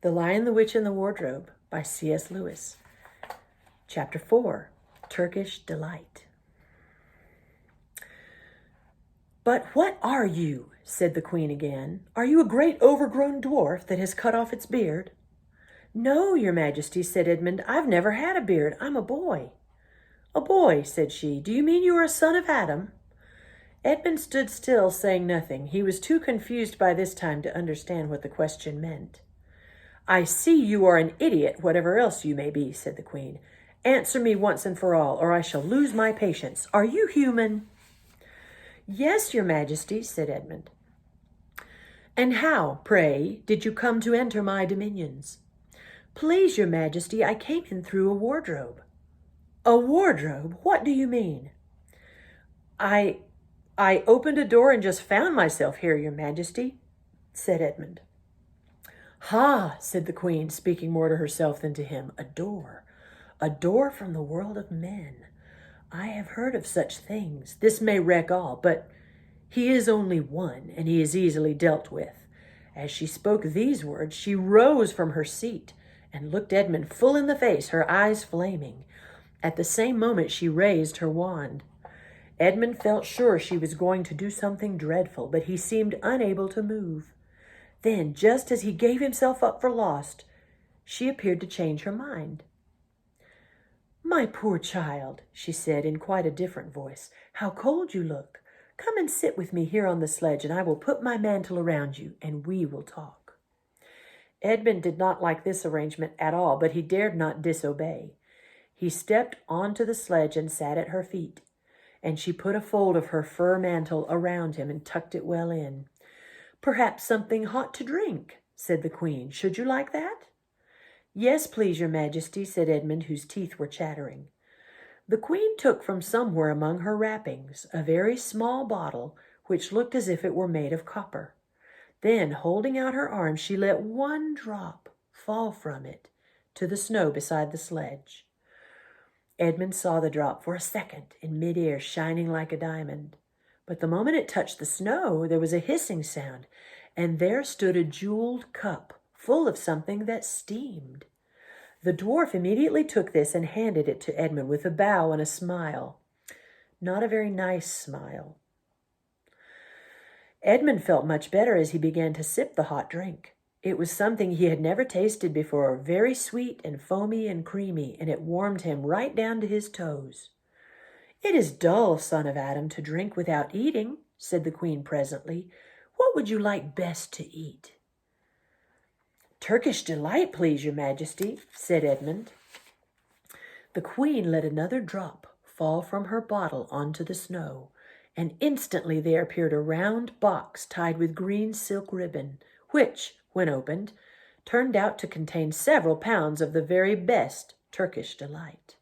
The Lion, the Witch, and the Wardrobe by C.S. Lewis. Chapter 4, Turkish Delight. "But what are you?" said the queen again. "Are you a great overgrown dwarf that has cut off its beard?" "No, your majesty," said Edmund. "I've never had a beard. I'm a boy." "A boy," said she. "Do you mean you are a son of Adam?" Edmund stood still, saying nothing. He was too confused by this time to understand what the question meant. "I see you are an idiot, whatever else you may be," said the queen. "Answer me once and for all, or I shall lose my patience. Are you human?" "Yes, your majesty," said Edmund. "And how, pray, did you come to enter my dominions?" "Please, your majesty, I came in through a wardrobe." "A wardrobe? What do you mean?" I opened a door and just found myself here, your majesty," said Edmund. "Ha," said the queen, speaking more to herself than to him. A door from the world of men. I have heard of such things. This may wreck all, but he is only one, and he is easily dealt with." As she spoke these words, she rose from her seat and looked Edmund full in the face, her eyes flaming. At the same moment she raised her wand. Edmund felt sure she was going to do something dreadful, but he seemed unable to move. Then, just as he gave himself up for lost, she appeared to change her mind. "My poor child," she said in quite a different voice, "how cold you look. Come and sit with me here on the sledge, and I will put my mantle around you, and we will talk." Edmund did not like this arrangement at all, but he dared not disobey. He stepped onto the sledge and sat at her feet, and she put a fold of her fur mantle around him and tucked it well in. "Perhaps something hot to drink," said the queen. "Should you like that?" "Yes, please, your majesty," said Edmund, whose teeth were chattering. The queen took from somewhere among her wrappings a very small bottle which looked as if it were made of copper. Then, holding out her arm, she let one drop fall from it to the snow beside the sledge. Edmund saw the drop for a second in midair, shining like a diamond. But the moment it touched the snow, there was a hissing sound, and there stood a jeweled cup full of something that steamed. The dwarf immediately took this and handed it to Edmund with a bow and a smile. Not a very nice smile. Edmund felt much better as he began to sip the hot drink. It was something he had never tasted before, very sweet and foamy and creamy, and it warmed him right down to his toes. "It is dull, son of Adam, to drink without eating," said the queen presently. "What would you like best to eat?" "Turkish delight, please, your majesty," said Edmund. The queen let another drop fall from her bottle onto the snow, and instantly there appeared a round box tied with green silk ribbon, which, when opened, turned out to contain several pounds of the very best Turkish delight.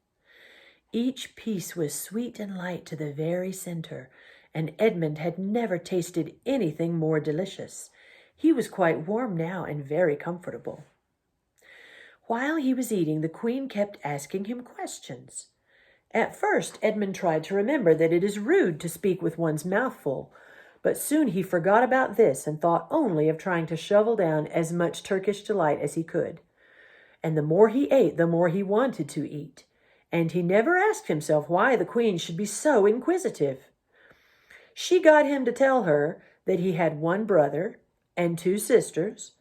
Each piece was sweet and light to the very center, and Edmund had never tasted anything more delicious. He was quite warm now and very comfortable. While he was eating, the queen kept asking him questions. At first, Edmund tried to remember that it is rude to speak with one's mouth full, but soon he forgot about this and thought only of trying to shovel down as much Turkish delight as he could. And the more he ate, the more he wanted to eat. And he never asked himself why the queen should be so inquisitive. She got him to tell her that he had one brother and two sisters,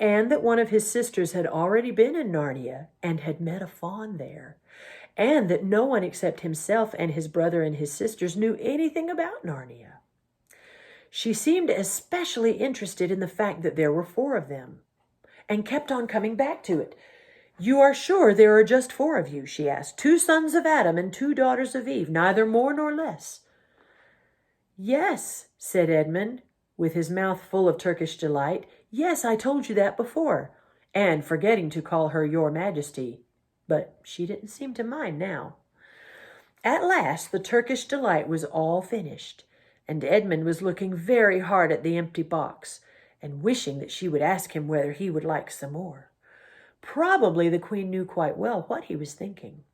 and that one of his sisters had already been in Narnia and had met a faun there, and that no one except himself and his brother and his sisters knew anything about Narnia. She seemed especially interested in the fact that there were 4 of them, and kept on coming back to it. "You are sure there are just 4 of you?" she asked. "2 sons of Adam and 2 daughters of Eve, neither more nor less." "Yes," said Edmund, with his mouth full of Turkish delight. "Yes, I told you that before," and forgetting to call her your majesty. But she didn't seem to mind now. At last the Turkish delight was all finished, and Edmund was looking very hard at the empty box and wishing that she would ask him whether he would like some more. Probably the queen knew quite well what he was thinking,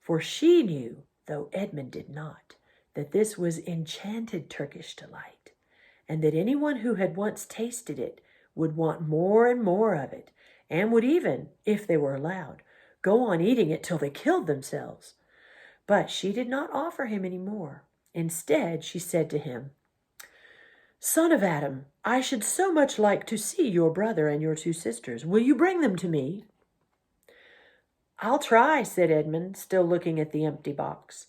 for she knew, though Edmund did not, that this was enchanted Turkish delight, and that anyone who had once tasted it would want more and more of it, and would even, if they were allowed, go on eating it till they killed themselves. But she did not offer him any more. Instead, she said to him, "Son of Adam, I should so much like to see your brother and your two sisters. Will you bring them to me?" "I'll try," said Edmund, still looking at the empty box,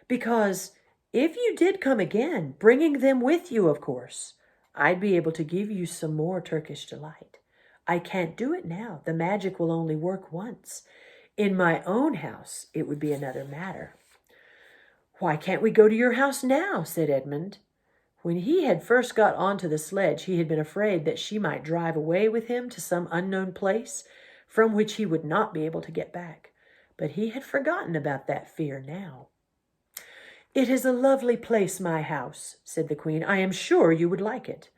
"because if you did come again, bringing them with you, of course, I'd be able to give you some more Turkish delight. I can't do it now. The magic will only work once. In my own house, it would be another matter." "Why can't we go to your house now?" said Edmund. When he had first got onto the sledge, he had been afraid that she might drive away with him to some unknown place from which he would not be able to get back. But he had forgotten about that fear now. "It is a lovely place, my house," said the queen. "I am sure you would like it.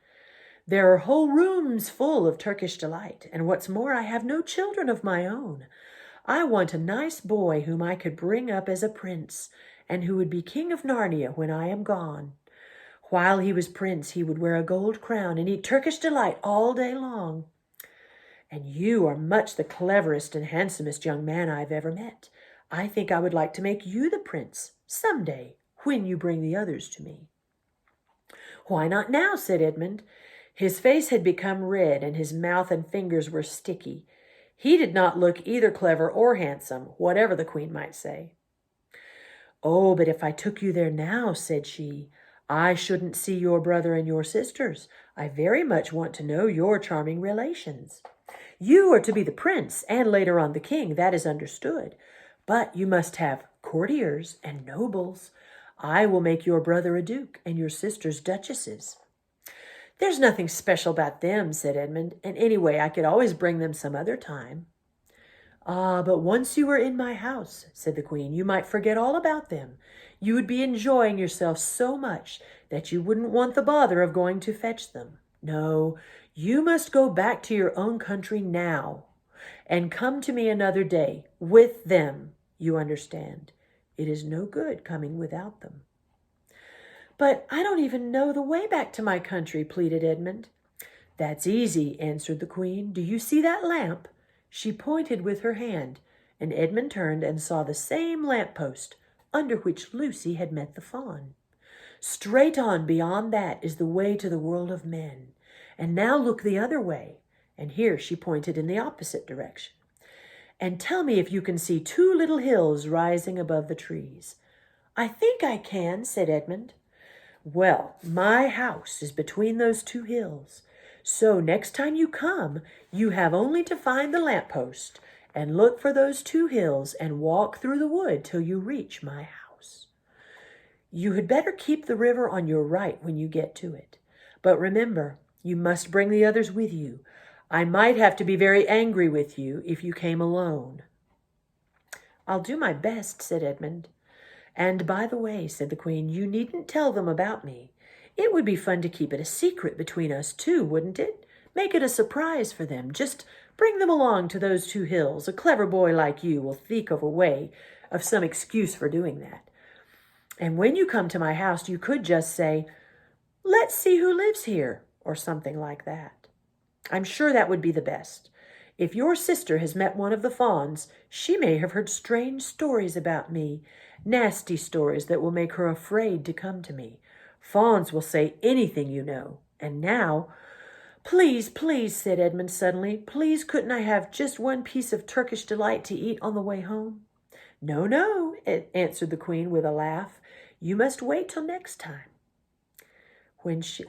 There are whole rooms full of Turkish delight, and what's more, I have no children of my own. I want a nice boy whom I could bring up as a prince, and who would be king of Narnia when I am gone. While he was prince, he would wear a gold crown and eat Turkish delight all day long. And you are much the cleverest and handsomest young man I've ever met. I think I would like to make you the prince someday when you bring the others to me." "Why not now?" said Edmund. His face had become red and his mouth and fingers were sticky. He did not look either clever or handsome, whatever the queen might say. "Oh, but if I took you there now," said she, "I shouldn't see your brother and your sisters. I very much want to know your charming relations. You are to be the prince and later on the king, that is understood. But you must have courtiers and nobles. I will make your brother a duke and your sisters duchesses." "There's nothing special about them," said Edmund, "and anyway, I could always bring them some other time." "Ah, but once you were in my house," said the queen, "you might forget all about them. You would be enjoying yourself so much that you wouldn't want the bother of going to fetch them. No, you must go back to your own country now and come to me another day with them, you understand. It is no good coming without them." "But I don't even know the way back to my country," pleaded Edmund. "That's easy," answered the queen. "Do you see that lamp?" She pointed with her hand, and Edmund turned and saw the same lamp-post under which Lucy had met the fawn. "Straight on beyond that is the way to the world of men. And now look the other way." And here she pointed in the opposite direction. "And tell me if you can see two little hills rising above the trees." "I think I can," said Edmund. "Well, my house is between those two hills. So next time you come, you have only to find the lamppost and look for those two hills and walk through the wood till you reach my house. You had better keep the river on your right when you get to it. But remember, you must bring the others with you. I might have to be very angry with you if you came alone." "I'll do my best," said Edmund. "And by the way," said the queen, "you needn't tell them about me. It would be fun to keep it a secret between us two, wouldn't it? Make it a surprise for them. Just bring them along to those two hills. A clever boy like you will think of a way of some excuse for doing that. And when you come to my house, you could just say, 'Let's see who lives here,' or something like that. I'm sure that would be the best. If your sister has met one of the fawns, she may have heard strange stories about me, nasty stories that will make her afraid to come to me. Fawns will say anything, you know. And now—" "Please, please," said Edmund suddenly, "please couldn't I have just one piece of Turkish delight to eat on the way home?" "No, no," answered the queen with a laugh. "You must wait till next time."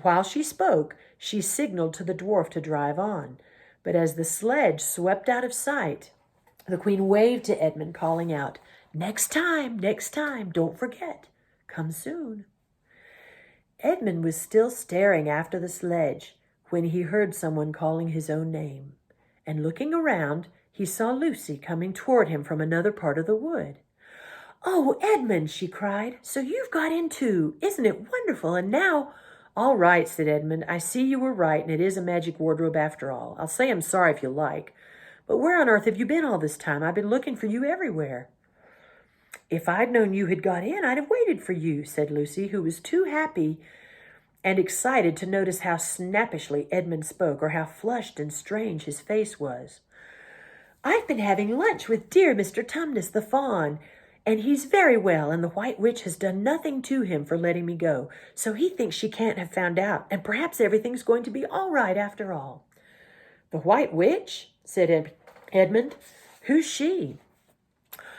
While she spoke, she signaled to the dwarf to drive on. But as the sledge swept out of sight, the queen waved to Edmund, calling out, next time, don't forget. Come soon." Edmund was still staring after the sledge when he heard someone calling his own name. And looking around, he saw Lucy coming toward him from another part of the wood. "Oh, Edmund," she cried, "so you've got in too. Isn't it wonderful? And now—" "All right," said Edmund. "I see you were right, and it is a magic wardrobe after all. I'll say I'm sorry if you like. But where on earth have you been all this time? I've been looking for you everywhere." "If I'd known you had got in, I'd have waited for you," said Lucy, who was too happy and excited to notice how snappishly Edmund spoke or how flushed and strange his face was. I've been having lunch with dear Mr. Tumnus the fawn, and he's very well, and the White Witch has done nothing to him for letting me go, so he thinks she can't have found out, and perhaps everything's going to be all right after all." "The White Witch?" said Edmund. "Who's she?"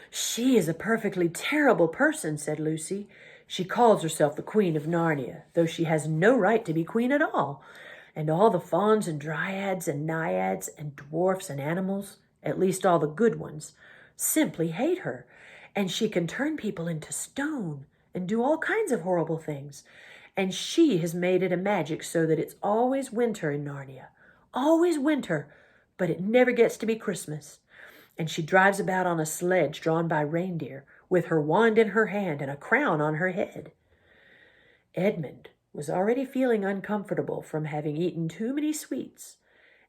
"She is a perfectly terrible person," said Lucy. "She calls herself the Queen of Narnia, though she has no right to be queen at all. And all the fauns and dryads and naiads and dwarfs and animals, at least all the good ones, simply hate her. And she can turn people into stone and do all kinds of horrible things. And she has made it a magic so that it's always winter in Narnia. Always winter, but it never gets to be Christmas. And she drives about on a sledge drawn by reindeer, with her wand in her hand and a crown on her head." Edmund was already feeling uncomfortable from having eaten too many sweets,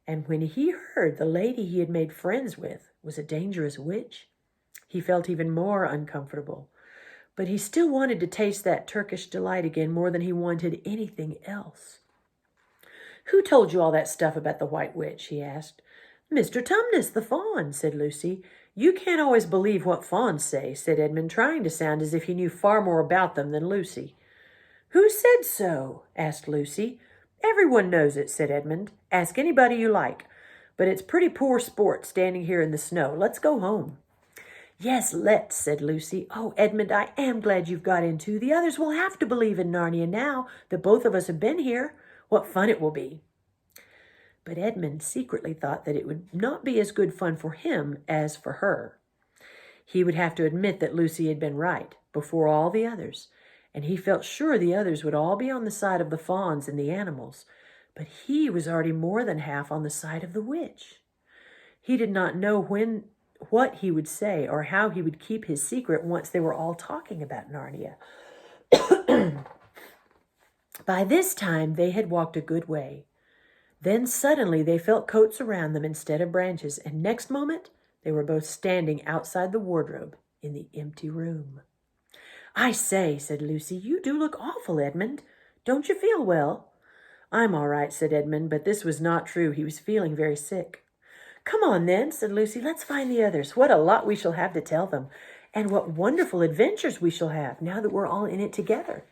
and when he heard the lady he had made friends with was a dangerous witch, he felt even more uncomfortable. But he still wanted to taste that Turkish delight again more than he wanted anything else. "Who told you all that stuff about the White Witch?" he asked. "Mr. Tumnus the fawn," said Lucy. "You can't always believe what fawns say," said Edmund, trying to sound as if he knew far more about them than Lucy. "Who said so?" asked Lucy. "Everyone knows it," said Edmund. "Ask anybody you like. But it's pretty poor sport standing here in the snow. Let's go home." "Yes, let's," said Lucy. "Oh, Edmund, I am glad you've got in too. The others will have to believe in Narnia now that both of us have been here. What fun it will be." But Edmund secretly thought that it would not be as good fun for him as for her. He would have to admit that Lucy had been right before all the others, and he felt sure the others would all be on the side of the fawns and the animals, but he was already more than half on the side of the witch. He did not know what he would say or how he would keep his secret once they were all talking about Narnia. By this time, they had walked a good way. Then suddenly they felt coats around them instead of branches, and next moment they were both standing outside the wardrobe in the empty room. "I say," said Lucy, "you do look awful, Edmund. Don't you feel well?" "I'm all right," said Edmund, but this was not true. He was feeling very sick. "Come on then," said Lucy. "Let's find the others. What a lot we shall have to tell them, and what wonderful adventures we shall have now that we're all in it together."